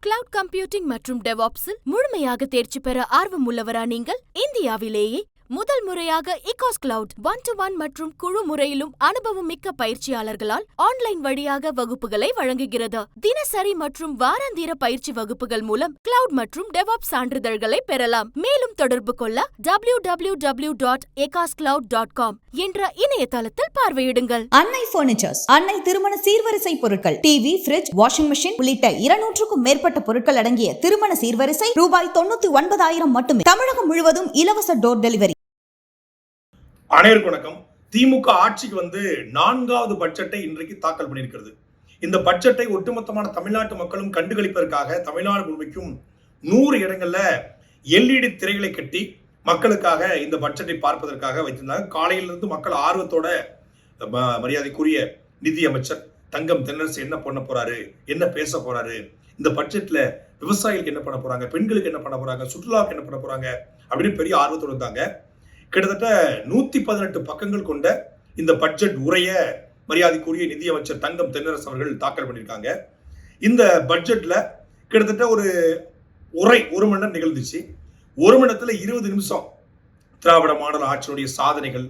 Cloud computing மற்றும் டெவாப்ஸில் முழுமையாக தேர்ச்சி பெற ஆர்வமுள்ளவரா நீங்கள்? இந்தியாவிலேயே முதல் முறையாக இகாஸ் கிளவுட் 1-to-1 மற்றும் குழு முறையிலும் அனுபவம் மிக்க பயிற்சியாளர்களால் ஆன்லைன் வழியாக வகுப்புகளை வழங்குகிறது. தினசரி மற்றும் வாராந்திர பயிற்சி வகுப்புகள் மூலம் கிளவுட் மற்றும் டெவாப்ஸ் சான்றிதழ்களை பெறலாம். மேலும் தொடர்பு கொள்ள www.ekascloud.com என்ற இணையதளத்தில் பார்வையிடுங்கள். அன்னை பர்னிச்சர்ஸ், அன்னை திருமண சீர்வரிசை பொருட்கள், டிவி, ஃபிரிட்ஜ், வாஷிங் மெஷின் உள்ளிட்ட 200க்கும் மேற்பட்ட பொருட்கள் அடங்கிய திருமண சீர்வரிசை ரூபாய் 99,000 மட்டுமே. தமிழகம் முழுவதும் இலவச டோர் டெலிவரி. அனைவருக்கும் வணக்கம். திமுக ஆட்சிக்கு வந்து 4வது பட்ஜெட்டை இன்றைக்கு தாக்கல் பண்ணியிருக்கிறது. இந்த பட்ஜெட்டை ஒட்டுமொத்தமான தமிழ்நாட்டு மக்களும் கண்டுகளிப்பதற்காக தமிழ்நாடு முழுமைக்கும் 100 இடங்கள்ல LED திரைகளை கட்டி மக்களுக்காக இந்த பட்ஜெட்டை பார்ப்பதற்காக வைத்திருந்தாங்க. காலையிலிருந்து மக்கள் ஆர்வத்தோட மரியாதைக்குரிய நிதி அமைச்சர் தங்கம் தென்னரசு என்ன பண்ண போறாரு, என்ன பேச போறாரு, இந்த பட்ஜெட்ல விவசாயிகளுக்கு என்ன பண்ண போறாங்க, பெண்களுக்கு என்ன பண்ண போறாங்க, சுற்றுலாவுக்கு என்ன பண்ண போறாங்க அப்படின்னு பெரிய ஆர்வத்தோடு இருந்தாங்க. கிட்டத்தட்ட 118 பக்கங்கள் கொண்ட இந்த பட்ஜெட் உரைய மரியாதைக்குரிய நிதியமைச்சர் தங்கம் தென்னரசு அவர்கள் தாக்கல் பண்ணியிருக்காங்க. இந்த பட்ஜெட்ல கிட்டத்தட்ட ஒரு உரை 1 மணி நேரம் நிகழ்ந்துச்சு. 1 மணி நேரத்துல 20 நிமிஷம் திராவிட மாடல் ஆட்சியுடைய சாதனைகள்,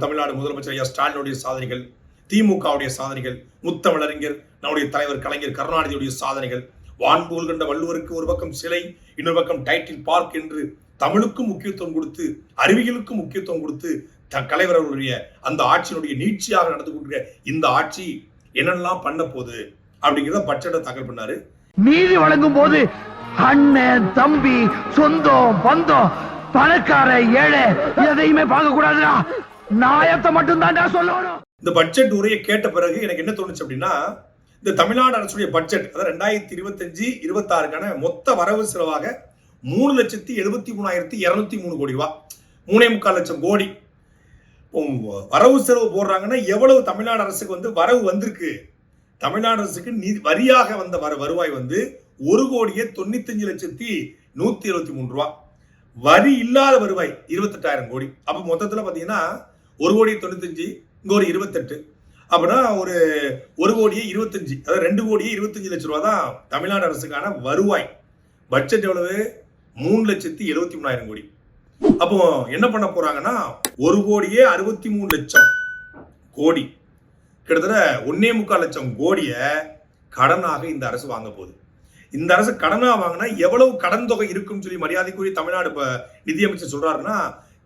தமிழ்நாடு முதலமைச்சர் ஐயா ஸ்டாலினுடைய சாதனைகள், திமுகவுடைய சாதனைகள், முத்தமிழறிஞர் நம்முடைய தலைவர் கலைஞர் கருணாநிதியுடைய சாதனைகள், வான்போல் கண்ட வள்ளுவருக்கு ஒரு பக்கம் சிலை, இன்னொரு பக்கம் டைட்டில் பார்க் என்று தமிழுக்கும் முக்கியத்துவம் கொடுத்து, அறிவியலுக்கும் முக்கியத்துவம் கொடுத்து தலைவர் அவர்களுடைய அந்த ஆட்சியினுடைய நீட்சியாக நடந்து கொண்டிருக்க இந்த ஆட்சி என்னெல்லாம் பண்ண போகுது அப்படிங்கிறத பட்ஜெட்டை தாக்கல் பண்ணாரு. நீதி வழங்கும் போது அண்ணன், தம்பி, சொந்தம், பந்தம், பணக்கார, ஏழை எதையுமே பார்க்க கூடாதுடா, நாயத்தை மட்டும் தான் சொல்லணும். இந்த பட்ஜெட் உரையை கேட்ட பிறகு எனக்கு என்ன தோணுச்சு அப்படின்னா, இந்த தமிழ்நாடு அரசுடைய பட்ஜெட் அதாவது 2025-26க்கான மொத்த வரவு செலவாக 3,73,203 கோடி ரூபாய், 3.25 லட்சம் கோடி வரவு செலவு போடுறாங்கன்னா எவ்வளவு தமிழ்நாடு அரசுக்கு வந்து வரவு வந்திருக்கு? தமிழ்நாடு அரசுக்கு வரியாக வந்த வருவாய் வந்து 1,95,173,000 ரூபாய். வரி இல்லாத வருவாய் 28,000 கோடி. அப்ப மொத்தத்துல பாத்தீங்கன்னா 1,95,00,000 இங்க ஒரு 28, அப்படின்னா ஒரு 1,25,00,000, அதாவது 2,25,00,000 ரூபாய் தான் தமிழ்நாடு அரசுக்கான வருவாய். பட்ஜெட் எவ்வளவு? 3,73,000 கோடி. அப்போ என்ன பண்ண போறாங்கன்னா 1,63,00,000 கோடி, கிட்டத்தட்ட 1.25 லட்சம் கோடிய கடனாக இந்த அரசு வாங்க போகுது. இந்த அரசு கடனா வாங்கினா எவ்வளவு கடன் தொகை இருக்குன்னு சொல்லி மரியாதைக்குரிய தமிழ்நாடு நிதியமைச்சர் சொல்றாருன்னா,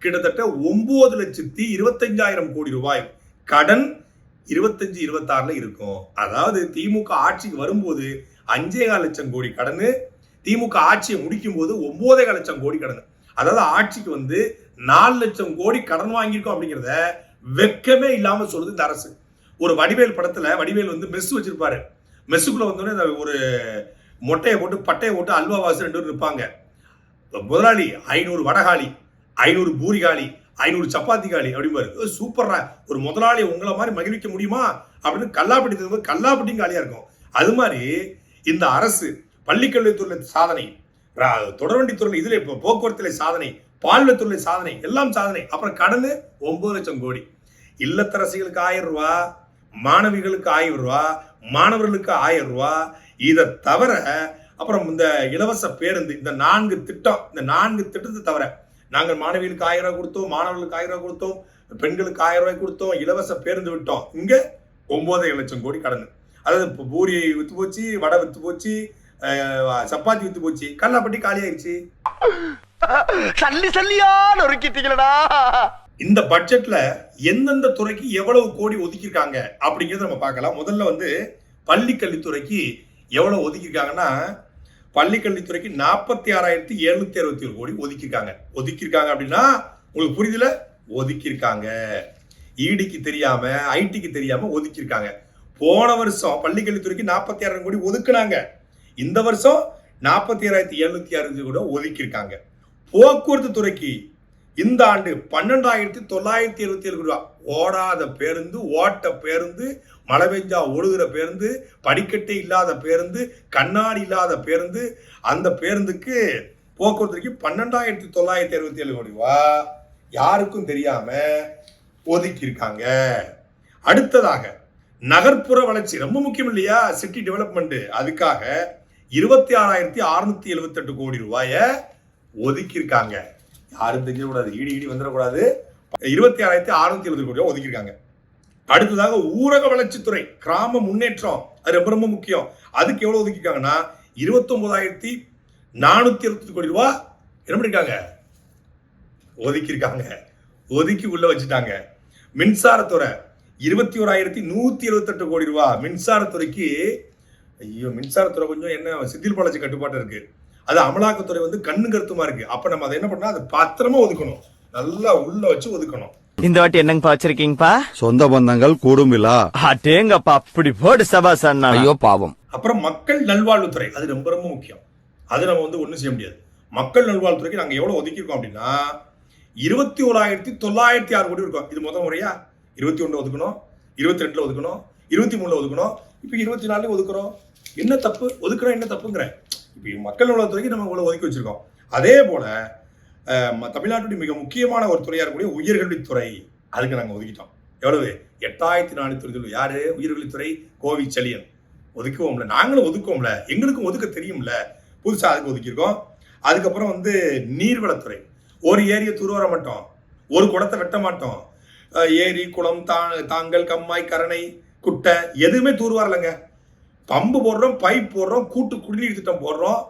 கிட்டத்தட்ட 9,25,000 கோடி ரூபாய் கடன் 25-26ல இருக்கும். அதாவது திமுக ஆட்சிக்கு வரும்போது 5.25 லட்சம் கோடி கடனு, திமுக ஆட்சியை முடிக்கும் போது 9.25 லட்சம் கோடி கடன். அதாவது ஆட்சிக்கு வந்து 4 லட்சம் கோடி கடன் வாங்கியிருக்கோம் அப்படிங்கிறத வெக்கமே இல்லாம சொல்லுது இந்த அரசு. ஒரு வடிவேல் படத்துல வடிவேல் வந்து மெஸ் வச்சிருப்பாரு. மெஸ்ஸுக்குள்ள வந்தோடனே ஒரு மொட்டையை போட்டு பட்டையை போட்டு அல்வா வாசு 2 பேர் இருப்பாங்க. முதலாளி 500 வடகாளி, 500 பூரிகாளி, 500 சப்பாத்தி காளி அப்படிம்பாரு. சூப்பர்ரா, ஒரு முதலாளி உங்களை மாதிரி மகிழ்விக்க முடியுமா அப்படின்னு கல்லாப்பட்டி தரும்போது கல்லாப்பட்டியும் காலியா இருக்கும். அது மாதிரி இந்த அரசு பள்ளிக்கல்வித்துறை சாதனை, தொடர்வண்டித்துறை, இதுல போக்குவரத்துல சாதனை, பால்வளத்துறை சாதனை, எல்லாம் சாதனை. அப்புறம் கடனு 9 லட்சம் கோடி. இல்லத்தரசிகளுக்கு 1000 ரூபாய், மாணவிகளுக்கு 1000 ரூபாய், மாணவர்களுக்கு 1000 ரூபாய். இதை தவிர அப்புறம் இந்த இலவச பேருந்து, இந்த 4 திட்டம், இந்த 4 திட்டத்தை தவிர நாங்கள் மாணவிகளுக்கு 1000 ரூபாய் கொடுத்தோம், மாணவர்களுக்கு 1000 ரூபாய் கொடுத்தோம், பெண்களுக்கு 1000 ரூபாய் கொடுத்தோம், இலவச பேருந்து விட்டோம். இங்க 9.5 லட்சம் கோடி கடன். அதாவது பூரி வித்து போச்சு, வடை வித்து போச்சு, சப்பாத்தி வித்து போச்சு, கல்லாப்பட்டி காலி ஆயிடுச்சு. இந்த பட்ஜெட்ல எந்தெந்த துறைக்கு எவ்வளவு கோடி ஒதுக்கியிருக்காங்க அப்படிங்கறத நம்ம பார்க்கலாம். முதல்ல வந்து பள்ளிக்கல்வித்துறைக்கு எவ்வளவு ஒதுக்கியிருக்காங்கன்னா, பள்ளிக்கல்வித்துறைக்கு 46,761 கோடி ஒதுக்கியிருக்காங்க. ஒதுக்கியிருக்காங்க அப்படின்னா உங்களுக்கு புரியுதுல? ஒதுக்கியிருக்காங்க. ஈடிக்கு தெரியாம, ஐடிக்கு தெரியாம ஒதுக்கியிருக்காங்க. போன வருஷம் பள்ளிக்கல்வித்துறைக்கு 46,000 கோடி ஒதுக்குனாங்க. இந்த வருஷம் 47,760 கூட ஒதுக்கியிருக்காங்க. போக்குவரத்து துறைக்கு இந்த ஆண்டு 12,977 கோடி ரூபாய். ஓடாத பேருந்து, ஓட்ட பேருந்து, மழை பெஞ்சா ஒழுகிற பேருந்து, படிக்கட்டே இல்லாத பேருந்து, கண்ணாடி இல்லாத பேருந்து, அந்த பேருந்துக்கு போக்குவரத்துக்கு 12,977 கோடி ரூபாய் யாருக்கும் தெரியாம ஒதுக்கி இருக்காங்க. அடுத்ததாக நகர்ப்புற வளர்ச்சி ரொம்ப முக்கியம் இல்லையா? City development. அதுக்காக 26,678 கோடி ரூபாய ஒதுக்கியிருக்காங்க. யாரும் தெரிஞ்சிடக்கூடாது, ஈடி வந்துடக்கூடாது. 26,670 கோடி ரூபாய் ஒதுக்கியிருக்காங்க. அடுத்ததாக ஊரக வளர்ச்சித்துறை, கிராம முன்னேற்றம், அது ரொம்ப ரொம்ப முக்கியம். அதுக்கு எவ்வளவு ஒதுக்கிருக்காங்கன்னா 29,420 கோடி ரூபாய் என்ன பண்ணிருக்காங்க, ஒதுக்கியிருக்காங்க. ஒதுக்கி உள்ள வச்சுட்டாங்க. மின்சாரத்துறை 21,178 கோடி ரூபாய். மின்சாரத்துறைக்கு ஐயோ, மின்சாரத்துறை கொஞ்சம் என்ன சித்தில் பாலாஜி கட்டுப்பாட்டு இருக்கு. அது அமலாக்கத்துறை வந்து கண்ணு கருத்துமா இருக்கு. அப்ப நம்ம அதை என்ன பண்ணா அதை பத்திரமா ஒதுக்கணும், நல்லா உள்ள வச்சு ஒதுக்கணும். இந்த வாட்டி என்னங்கப்பா வச்சிருக்கீங்கப்பா? சொந்த பந்தங்கள் கூடும் விழா. அடேங்கப்பா, அப்படி போடு சபாசன். ஐயோ பாவம். அப்புறம் மக்கள் நல்வாழ்வுத்துறை, அது ரொம்ப ரொம்ப முக்கியம். அது நம்ம வந்து ஒண்ணும் செய்ய முடியாது. மக்கள் நல்வாழ்வுத்துறைக்கு நாங்க எவ்வளவு ஒதுக்கிருக்கோம் அப்படின்னா 21,906 கோடி இருக்கும். இது முதல் முறையா 21 ஒதுக்கணும், 22 ஒதுக்கணும், 23 ஒதுக்கணும், இப்ப 24 ஒதுக்குறோம். என்ன தப்பு ஒதுக்குறோம், என்ன தப்புங்கிற? இப்ப மக்கள் நல்வாழ்வுத்துறைக்கு நம்ம இவ்வளவு ஒதுக்கி வச்சிருக்கோம். அதே போல தமிழ்நாட்டுடைய மிக முக்கியமான ஒரு துறையா இருக்கக்கூடிய உயர்கல்வித்துறை, அதுக்கு நாங்க ஒதுக்கிட்டோம். எவ்வளவு? 8,400. யாரு உயர்கல்வித்துறை? கோவி செழியன். ஒதுக்குவோம்ல, நாங்களும் ஒதுக்குவோம்ல, எங்களுக்கும் ஒதுக்க தெரியும்ல, புதுசா அதுக்கு ஒதுக்கியிருக்கோம். அதுக்கப்புறம் வந்து நீர்வளத்துறை, ஒரு ஏரியை தூர்வார மாட்டோம், ஒரு குளத்தை வெட்ட மாட்டோம். ஏரி, குளம், தாங்கல், கம்மாய், கரணை, குட்டை எதுவுமே தூர்வாரலைங்க. பம்பு போடுறோம், பைப் போடுறோம், கூட்டு குடிநீர் திட்டம் போடுறோம்.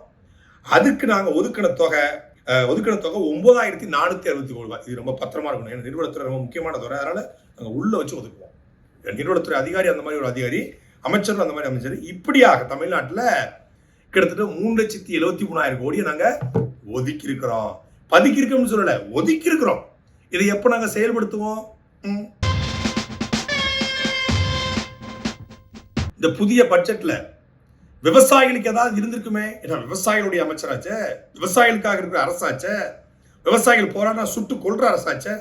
அதுக்கு நாங்க ஒதுக்கின தொகை 9,460 கோடி ரூபாய். இது ரொம்ப பத்திரமா இருக்கணும். ஏன்னா நீர்வளத்துறை ரொம்ப முக்கியமான துறை, அதனால நாங்க உள்ள வச்சு ஒதுக்குவோம். நீர்வளத்துறை அதிகாரி அந்த மாதிரி ஒரு அதிகாரி, அமைச்சர் அந்த மாதிரி அமைச்சர், இப்படியாக தமிழ்நாட்டில் கிட்டத்தட்ட 3,73,000 கோடியை நாங்க ஒதுக்கி இருக்கிறோம். பதுக்கி இருக்கோம்னு சொல்லல, ஒதுக்கி இருக்கிறோம். இதை எப்ப நாங்க செயல்படுத்துவோம்? இந்த புதிய பட்ஜெட்ல விவசாயிகளுக்கு ஏதாவது இருந்திருக்குமே? ஏன்னா விவசாயிகளுடைய அமைச்சராச்சே, விவசாயிகளுக்காக இருக்கிற அரசாச்சே, விவசாயிகள் போராடினா சுட்டு கொள்ற அரசாச்சே,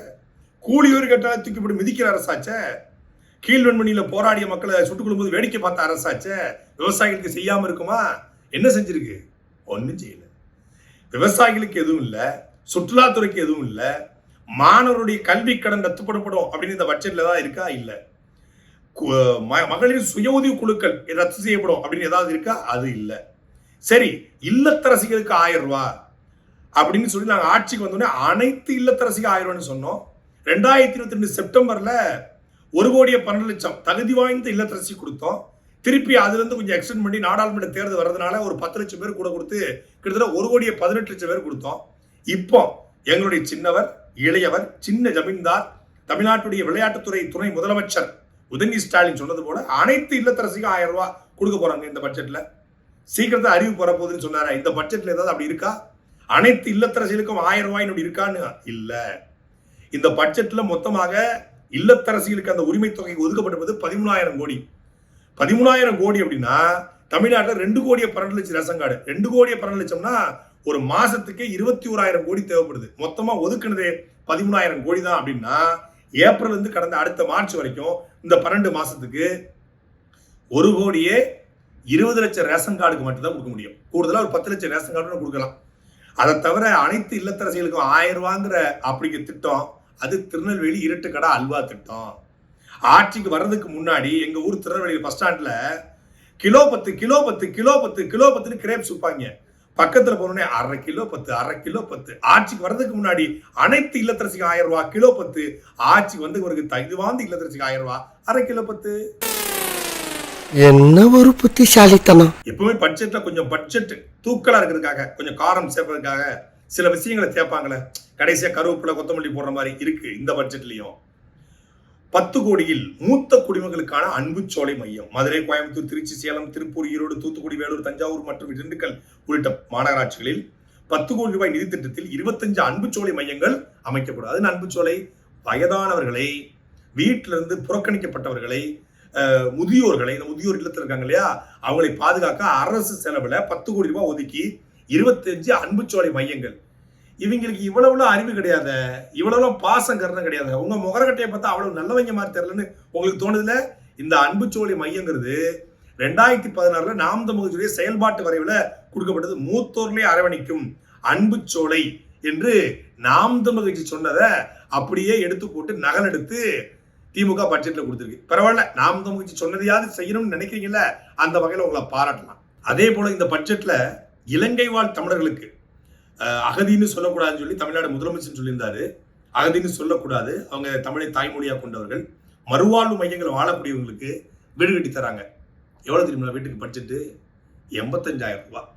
கூலியூர் கட்டால தூக்கி போட்டு மிதிக்கிற அரசாச்சே, கீழ்வெண்மணியில போராடிய மக்களை சுட்டுக் கொள்ளும்போது வேடிக்கை பார்த்த அரசாச்சே. விவசாயிகளுக்கு செய்யாம இருக்குமா? என்ன செஞ்சிருக்கு? ஒன்னும் செய்யல. விவசாயிகளுக்கு எதுவும் இல்ல, சுற்றுலாத்துறைக்கு எதுவும் இல்ல, மாணவருடைய கல்வி கடன் ரத்துப்படப்படும் அப்படின்னு இந்த பட்ஜெட்ல தான் இருக்கா? இல்ல. மகளிர் சுய உதவி குழுக்கள் ரத்து செய்யப்படும் அப்படின்னு ஏதாவது இருக்கா? அது இல்ல. சரி, இல்லத்தரசிகளுக்கு 1000 ரூபாய் அப்படின்னு சொல்லி நாங்க ஆட்சிக்கு வந்தோடனே அனைத்து இல்லத்தரசிக்கு 1000 ரூபாய்னு சொன்னோம். 2022 செப்டம்பர்ல 1,12,00,000 தகுதி வாய்ந்த இல்லத்தரசி கொடுத்தோம். திருப்பி அதுல இருந்து கொஞ்சம் எக்ஸ்டெண்ட் பண்ணி நாடாளுமன்ற தேர்தல் வர்றதுனால ஒரு 10 லட்சம் பேர் கூட கொடுத்து கிட்டத்தட்ட 1,18,00,000 பேர் கொடுத்தோம். இப்போ எங்களுடைய சின்னவர், இளையவர், சின்ன ஜமீன்தார், தமிழ்நாட்டுடைய விளையாட்டுத்துறை துணை முதலமைச்சர் உதயநிதி ஸ்டாலின் சொன்னது போல அனைத்து இல்லத்தரசிக்கும் 1000 ரூபாய் கொடுக்க போறாங்க இந்த பட்ஜெட்ல. சீக்கிரத்தை அறிவிப்பு வர போகுதுன்னு சொன்னாரு. இந்த பட்ஜெட்ல ஏதாவது அப்படி இருக்கா? அனைத்து இல்லத்தரசிகளுக்கும் 1000 ரூபாய் இருக்கான்னு இல்ல. இந்த பட்ஜெட்ல மொத்தமாக இல்லத்தரசிகளுக்கு அந்த உரிமை தொகை ஒதுக்கப்பட்டிருப்பது 13,000 கோடி. 13,000 கோடி அப்படின்னா தமிழ்நாட்டில் 2,12,00,000 ரேஷன் கார்டு. 2,12,00,000னா ஒரு மாசத்துக்கு 21,000 கோடி தேவைப்படுது. மொத்தமா ஒதுக்குனதே 13,000 கோடி தான். அப்படின்னா ஏப்ரல் இருந்து கடந்த அடுத்த மார்ச் வரைக்கும் இந்த 12 மாசத்துக்கு 1,20 லட்சம் ரேஷன் கார்டுக்கு மட்டும்தான் கொடுக்க முடியும். கூடுதலா ஒரு 10 லட்சம் ரேஷன் கார்டு கொடுக்கலாம். அதை தவிர அனைத்து இல்லத்தரசிகளுக்கும் 1000 ரூபாங்கிற அப்படிங்கிற திட்டம், அது திருநெல்வேலி இருட்டுக்கடை அல்வா திட்டம். ஆட்சிக்கு வர்றதுக்கு முன்னாடி எங்க ஊர் திருநெல்வேலி பஸ் ஸ்டாண்ட்ல கிலோ 10 கிரேப்ஸ் விற்பாங்க. பக்கத்துல போனோடனே அரை கிலோ 10. ஆட்சிக்கு வர்றதுக்கு முன்னாடி அனைத்து இல்லத்தரசிக்கு 1000 ரூபாய் கிலோ 10. ஆட்சிக்கு வந்து ஒரு தகுதிவாந்த இல்லத்தரசிக்கு 1000 ரூபாய் அரை கிலோ 10. என்ன ஒரு புத்திசாலித்தனம். எப்பவுமே பட்ஜெட்ல கொஞ்சம் பட்ஜெட் தூக்கலா இருக்கிறதுக்காக, கொஞ்சம் காரம் சேர்ப்பதற்காக சில விஷயங்களை தேப்பாங்களே. கடைசியா கருவேப்பிலை, கொத்தமல்லி போடுற மாதிரி இருக்கு இந்த பட்ஜெட்லயும். 10 கோடியில் மூத்த குடிமக்களுக்கான அன்பு சோலை மையம் மதுரை, கோயம்புத்தூர், திருச்சி, சேலம், திருப்பூர், ஈரோடு, தூத்துக்குடி, வேலூர், தஞ்சாவூர் மற்றும் திண்டுக்கல் உள்ளிட்ட மாநகராட்சிகளில் 10 கோடி ரூபாய் நிதி திட்டத்தில் 25 அன்பு சோலை மையங்கள் அமைக்கப்படும். அது அன்பு சோலை வயதானவர்களை, வீட்டிலிருந்து புறக்கணிக்கப்பட்டவர்களை, முதியோர்களை, முதியோர் இல்லத்தில் இருக்காங்க இல்லையா, அவங்களை பாதுகாக்க அரசு செலவுல 10 கோடி ரூபாய் ஒதுக்கி 25 அன்பு சோலை மையங்கள். இவங்களுக்கு இவ்வளவு அறிவு கிடையாது, இவ்வளவு பாசம் கருணை கிடையாது. உங்க முகரக்கட்டையை பார்த்தா அவ்வளவு நல்லவங்க மாதிரி தெரியலன்னு உங்களுக்கு தோணுதுல. இந்த அன்பு சோலை மையங்கிறது 2016 நாம் தமிழ் செயல்பாட்டு வரைவுல கொடுக்கப்பட்டது. மூத்தோர்களை அரவணைக்கும் அன்பு சோலை என்று நாம் தமிழ் சொன்னதை அப்படியே எடுத்து போட்டு நகல் எடுத்து திமுக பட்ஜெட்ல கொடுத்திருக்கு. பரவாயில்ல, நாம் தமிழ் சொன்னதையாவது செய்யணும்னு நினைக்கிறீங்கல்ல, அந்த வகையில உங்களை பாராட்டலாம். அதே போல இந்த பட்ஜெட்ல இலங்கை வாழ் தமிழர்களுக்கு அகதின்னு சொல்லக்கூடாதுன்னு சொல்லி தமிழ்நாடு முதலமைச்சர் சொல்லியிருந்தாரு. அகதின்னு சொல்லக்கூடாது, அவங்க தமிழை தாய்மொழியா கொண்டவர்கள், மறுவாழ்வு மையங்கள் வாழக்கூடியவங்களுக்கு வீடு கட்டி தராங்க. எவ்வளவு தெரியுமா வீட்டுக்கு பட்ஜெட்டு? 85,000 ரூபாய்.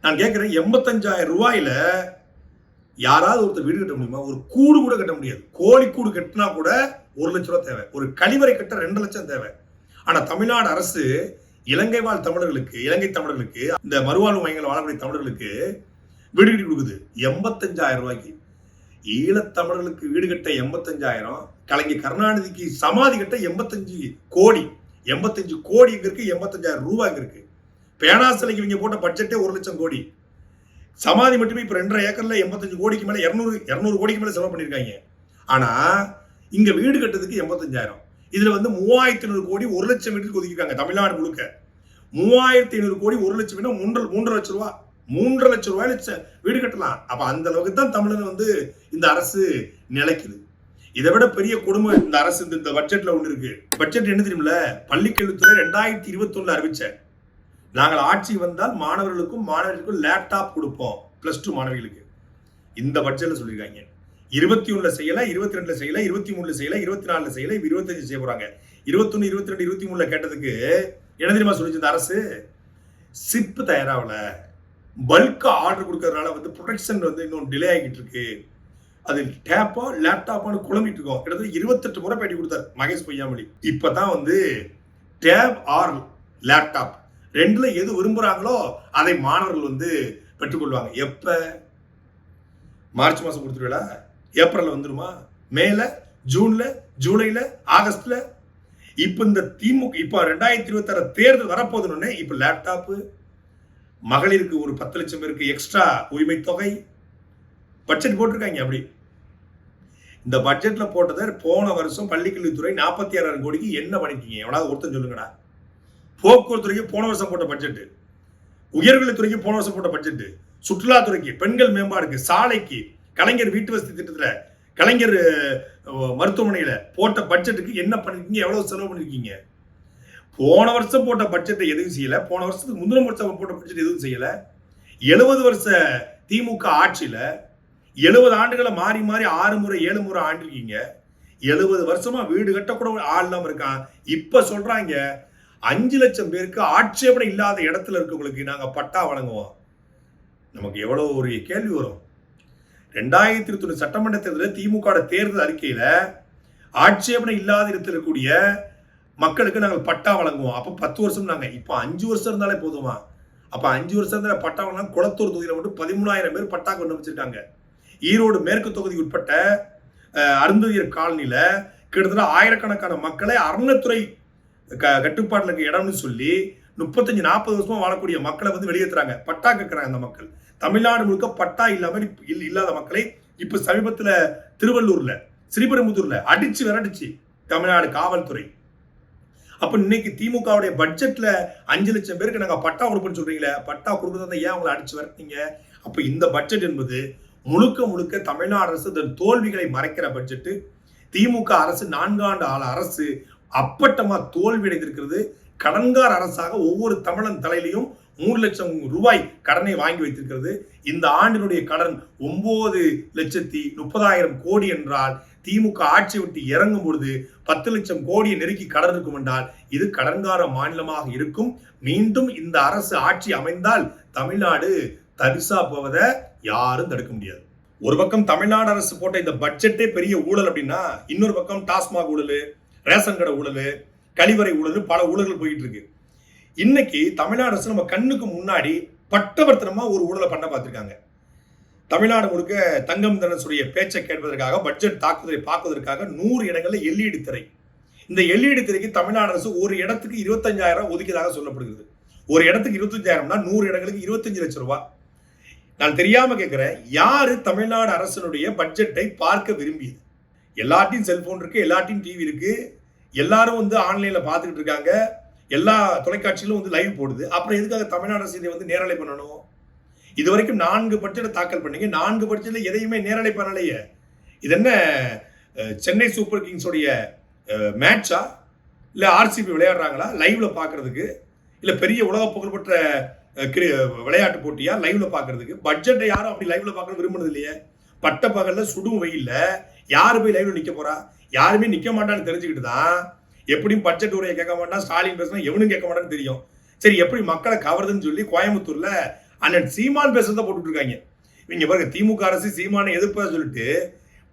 நான் கேட்கிறேன், 85,000 ரூபாயில யாராவது ஒருத்தர் வீடு கட்ட முடியுமா? ஒரு கூடு கூட கட்ட முடியாது. கோழி கூடு கட்டினா கூட 1 லட்சம் ரூபாய் தேவை. ஒரு கழிவறை கட்ட 2 லட்சம் தேவை. ஆனா தமிழ்நாடு அரசு இலங்கை வாழ் தமிழர்களுக்கு, இலங்கை தமிழர்களுக்கு, இந்த மறுவாழ்வு மையங்கள் வாழக்கூடிய தமிழர்களுக்கு வீடு கட்டி கொடுக்குது 85,000 ரூபாய்க்கு. ஈழத்தமிழர்களுக்கு வீடு கட்ட 85,000, கலைஞர் கருணாநிதிக்கு சமாதி கட்ட 85 கோடி. 85 கோடி இங்க இருக்கு, 85,000 ரூபாய் இங்க இருக்கு. பேனா சிலைக்கு இவங்க போட்ட பட்ஜெட்டே 1 லட்சம் கோடி. சமாதி மட்டுமே இப்ப 2.5 ஏக்கர்ல 85 கோடிக்கு மேல 200 கோடிக்கு மேல செலவு பண்ணிருக்காங்க. ஆனா இங்க வீடு கட்டுறதுக்கு 85,000. இதுல வந்து 3,500 கோடி 1 லட்சம் வீட்டுக்கு ஒதுக்கிருக்காங்க தமிழ்நாடு முழுக்க. 3,500 கோடி 1 லட்சம் வீடு 3.5 லட்சம் ரூபாய். 3.5 லட்சம் ரூபாயில வீடு கட்டலாம். அப்ப அந்த அளவுக்கு தான் தமிழன் வந்து இந்த அரசு நிலைக்குது. இதை விட பெரிய கொடுமை இந்த அரசு இந்த பட்ஜெட்ல ஒண்ணு இருக்கு. பட்ஜெட் என்ன தெரியுமில்ல? பள்ளிக்கல்வித்துறை 2021 அறிவிச்ச, நாங்கள் ஆட்சிக்கு வந்தால் மாணவர்களுக்கும் லேப்டாப் கொடுப்போம் +2 மாணவிகளுக்கு. இந்த பட்ஜெட்ல சொல்லியிருக்காங்க. 21 செய்யல, 22 செய்யல, 23 செய்யல, 24 செய்யல, 25 செய்ய போறாங்க. 21, 22, 23 கேட்டதுக்கு என்ன தெரியுமா சொல்லிச்சு இந்த அரசு? சிப் தயாராகல, பல்கா ஆர்டர் கொடுக்கறதுனால வந்து ப்ரொடக்ஷன் வந்து இன்னும் டிலே ஆகிட்டு இருக்கு, அது டேப்பா லேப்டாப்பான்னு குழம்பிட்டு இருக்கோம். கிட்டத்தட்ட 28 முறை பேட்டி கொடுத்தார் மகேஷ் பொய்யாமொழி. இப்பதான் வந்து டேப் ஆர் லேப்டாப் ரெண்டுல எது விரும்புறாங்களோ அதை மாணவர்கள் வந்து பெற்றுக்கொள்வாங்க. எப்ப? மார்ச் மாசம் கொடுத்துருவீங்களா? ஏப்ரல்ல வந்துருமா? மேல, ஜூன்ல, ஜூலைல, ஆகஸ்ட்ல? இப்ப இந்த திமுக இப்ப 2026 தேர்தல் வரப்போதுன்னு இப்ப லேப்டாப், மகளிருக்கு ஒரு 10 லட்சம் பேருக்கு எக்ஸ்ட்ரா உரிமை தொகை பட்ஜெட் போட்டிருக்காங்க. அப்படி இந்த பட்ஜெட்ல போட்டதை போன வருஷம் பள்ளிக்கல்வித்துறை 46,000 கோடிக்கு என்ன பண்ணிருக்கீங்க? எவனாவது ஒருத்தன் சொல்லுங்கடா. போக்குவரத்துறைக்கு போன வருஷம் போட்ட பட்ஜெட், உயர்கல்வித்துறைக்கு போன வருஷம் போட்ட பட்ஜெட், சுற்றுலாத்துறைக்கு, பெண்கள் மேம்பாடுக்கு, சாலைக்கு, கலைஞர் வீட்டு வசதி திட்டத்துல, கலைஞர் மருத்துவமனையில போட்ட பட்ஜெட்டுக்கு என்ன பண்ணிருக்கீங்க? எவ்வளவு செலவு பண்ணிருக்கீங்க? போன வருஷம் போட்ட பட்ஜெட்டை எதுவும் செய்யல. போன வருஷத்துக்கு முந்தின வருஷம் போட்ட பட்ஜெட் எதுவும் செய்யல. 70 வருஷ திமுக ஆட்சியில 70 ஆண்டுகளை மாறி 6 முறை 7 முறை ஆண்டிருக்கீங்க. 70 வருஷமா வீடு கட்டக்கூட ஆள் இல்லாம இருக்கான். இப்ப சொல்றாங்க 5 லட்சம் பேருக்கு ஆட்சேபனை இல்லாத இடத்துல இருக்கவங்களுக்கு நாங்க பட்டா வழங்குவோம். நமக்கு எவ்வளவு ஒரு கேள்வி வரும். 2021 சட்டமன்ற தேர்தலில் திமுக தேர்தல் அறிக்கையில ஆட்சேபனை இல்லாத இடத்துல இருக்கக்கூடிய மக்களுக்கு நாங்கள் பட்டா வழங்குவோம். அப்ப 10 வருஷம் நாங்க, இப்ப 5 வருஷம் இருந்தாலே போதுமா? அப்ப 5 வருஷம் இருந்தா பட்டா வழங்க. குளத்தூர் தொகுதியில மட்டும் 13,000 பேர் பட்டா கொண்டு வச்சிருக்காங்க. ஈரோடு மேற்கு தொகுதி உட்பட்ட அருந்ததியர் காலனில கிட்டத்தட்ட ஆயிரக்கணக்கான மக்களை அறநிலைத்துறை கட்டுப்பாட்டில் இருக்க இடம்னு சொல்லி 35-40 வருஷமா வாழக்கூடிய மக்களை வந்து வெளியேற்றுறாங்க. பட்டா கேட்கிறாங்க அந்த மக்கள். தமிழ்நாடு முழுக்க பட்டா இல்லாத மக்களை இப்ப சமீபத்துல திருவள்ளூர்ல, ஸ்ரீபெரும்புதூர்ல அடிச்சு விரடிச்சு தமிழ்நாடு காவல்துறை. அப்ப இன்னைக்கு திமுகவுடைய பட்ஜெட்ல 5 லட்சம் பேருக்கு நாங்க பட்டா கொடுப்போம்னு சொல்றீங்களே, பட்டா கொடுக்கறத ஏன் அவங்களை அடிச்சு விரட்டினீங்க? அப்ப இந்த பட்ஜெட் என்பது முழுக்க தமிழ்நாடு அரசு தன் தோல்விகளை மறைக்கிற பட்ஜெட். திமுக அரசு 4 ஆண்டு அரசு அப்பட்டமா தோல்வி அடைந்திருக்கிறது. கடன்கார அரசாக ஒவ்வொரு தமிழன் தலையிலையும் 3 லட்சம் ரூபாய் கடனை வாங்கி வைத்திருக்கிறது. இந்த ஆண்டினுடைய கடன் 9,30,000 கோடி என்றால் திமுக ஆட்சி விட்டு இறங்கும் பொழுது 10 லட்சம் கோடியை நெருக்கி கடன் இருக்கும் என்றால் இது கடன்கார மாநிலமாக இருக்கும். மீண்டும் இந்த அரசு ஆட்சி அமைந்தால் தமிழ்நாடு தரிசா போவதை யாரும் தடுக்க முடியாது. ஒரு பக்கம் தமிழ்நாடு அரசு போட்ட இந்த பட்ஜெட்டே பெரிய ஊழல் அப்படின்னா, இன்னொரு பக்கம் டாஸ்மாக் ஊழல், ரேஷன் கடை ஊழல், கழிவறை ஊழல், பல ஊழல்கள் போயிட்டு இருக்கு. இன்னைக்கு தமிழ்நாடு அரசு நம்ம கண்ணுக்கு முன்னாடி பட்டவர்த்தனமா ஒரு ஊழலை பண்ண பார்த்திருக்காங்க. தமிழ்நாடு முழுக்க தங்கம் தென்னரசுடைய பேச்சை கேட்பதற்காக, பட்ஜெட் தாக்குதலை பார்ப்பதற்காக 100 இடங்களில் LED திரை. இந்த LED திரைக்கு தமிழ்நாடு அரசு ஒரு இடத்துக்கு 25,000 ஒதுக்கியதாக சொல்லப்படுகிறது. ஒரு இடத்துக்கு 25,000னா 100 இடங்களுக்கு 25 லட்சம் ரூபாய். நான் தெரியாம கேட்கிறேன், யாரு தமிழ்நாடு அரசனுடைய பட்ஜெட்டை பார்க்க விரும்பியது? எல்லாத்தையும் செல்போன் இருக்கு, எல்லாத்தையும் டிவி இருக்கு, எல்லாரும் வந்து ஆன்லைன்ல பார்த்துக்கிட்டு இருக்காங்க, எல்லா தொலைக்காட்சியிலும் வந்து லைவ் போடுது. அப்புறம் எதுக்காக தமிழ்நாடு அரசு இதை வந்து நேரலை பண்ணணும்? இது வரைக்கும் 4 பட்ஜெட்டை தாக்கல் பண்ணீங்க. 4 பட்ஜெட்ல எதையுமே நேரலை பண்ணலையே. இது என்ன சென்னை சூப்பர் கிங்ஸோடைய மேட்சா இல்ல RCB விளையாடுறாங்களா லைவ்ல பாக்குறதுக்கு? இல்ல பெரிய உலக புகழ்பெற்ற விளையாட்டு போட்டியா லைவ்ல பாக்குறதுக்கு? பட்ஜெட்டை யாரும் அப்படி லைவ்ல பார்க்க விரும்புனது இல்லையே. பட்ட பகல்ல சுடும் வெயில்ல யாரு போய் லைவ்ல நிக்க போறா? யாருமே நிக்க மாட்டான்னு தெரிஞ்சுக்கிட்டு தான் எப்படியும் பட்ஜெட் உரையை கேட்க மாட்டான், ஸ்டாலின் பேசினா எவனும் கேட்க மாட்டான்னு தெரியும். சரி எப்படி மக்களை கவருதுன்னு சொல்லி கோயம்புத்தூர்ல அண்ணன் சீமான் பேசுறத போட்டுட்டு இருக்காங்க. இங்க பாருங்க, திமுக அரசு சீமானை எதிர்ப்பா சொல்லிட்டு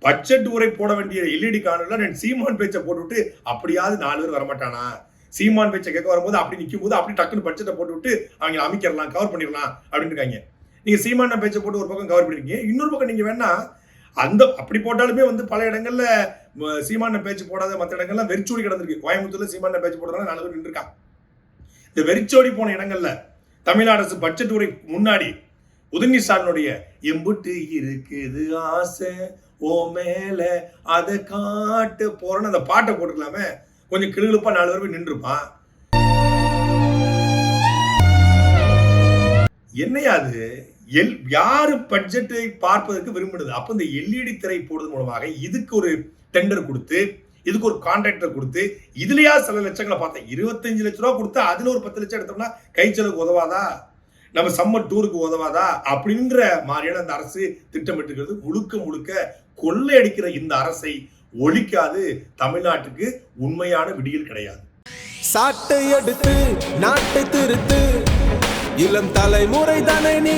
பட்ஜெட் உரை போட வேண்டிய எல்இடி காணொலில நான் சீமான் பேச்சை போட்டுவிட்டு அப்படியாவது 4 பேர் வரமாட்டானா? சீமான் பேச்சை கேட்க வரும்போது அப்படி நிற்கும் போது அப்படி டக்குன்னு பட்ஜெட்டை போட்டுவிட்டு அவங்க அமைக்கிறலாம், கவர் பண்ணிடலாம் அப்படின்னு இருக்காங்க. நீங்க சீமான பேச்சை போட்டு ஒரு பக்கம் கவர் பண்ணிருக்கீங்க, இன்னொரு பக்கம் நீங்க வேணா அந்த அப்படி போட்டாலுமே பல இடங்கள்ல சீமான பேச்சு போடாத மற்ற இடங்கள்லாம் வெறிச்சோடி கிடந்திருக்கு. கோயம்புத்தூர்ல சீமான பேச்சு போடுறதுனால 4 பேர் நின்றுருக்கான். இந்த வெறிச்சோடி போன இடங்கள்ல தமிழ்நாடு அரசு பட்ஜெட் உரை முன்னாடி உதயநிதி ஸ்டாலினுடைய எம்புட்டு இருக்குது ஆசை ஓ மேல அதை காட்டு போறன்னு அந்த பாட்டை போட்டுக்கலாமே, கொஞ்சம் கிளுகிழுப்பா 4 பேர் போய் நின்றுப்பான். என்னையாது யாரு பட்ஜெட்டை பார்ப்பதற்கு விரும்புறது? அப்ப இந்த எல்இடி திரை போடுறது மூலமாக இதுக்கு ஒரு டெண்டர் கொடுத்து, இதுக்கு ஒரு கான்ட்ராக்டர் கொடுத்து, இதுலயா சில லட்சங்களை பார்த்தேன். 25 லட்சம் ரூபாய் கொடுத்து அதுல ஒரு 10 லட்சம் எடுத்தோம்னா கைச்சலுக்கு உதவாதா? நம்ம சம்மர் டூருக்கு உதவாதா? அப்படிங்கிற மாதிரியான அந்த அரசு திட்டமிட்டு முழுக்க முழுக்க கொள்ளையடிக்கிற இந்த அரசை ஒழிக்காது தமிழ்நாட்டுக்கு உண்மையான விடியல் கிடையாது. சாட்டை எடுத்து நாட்டை திருத்து, இளம் தலைமுறை தானே நீ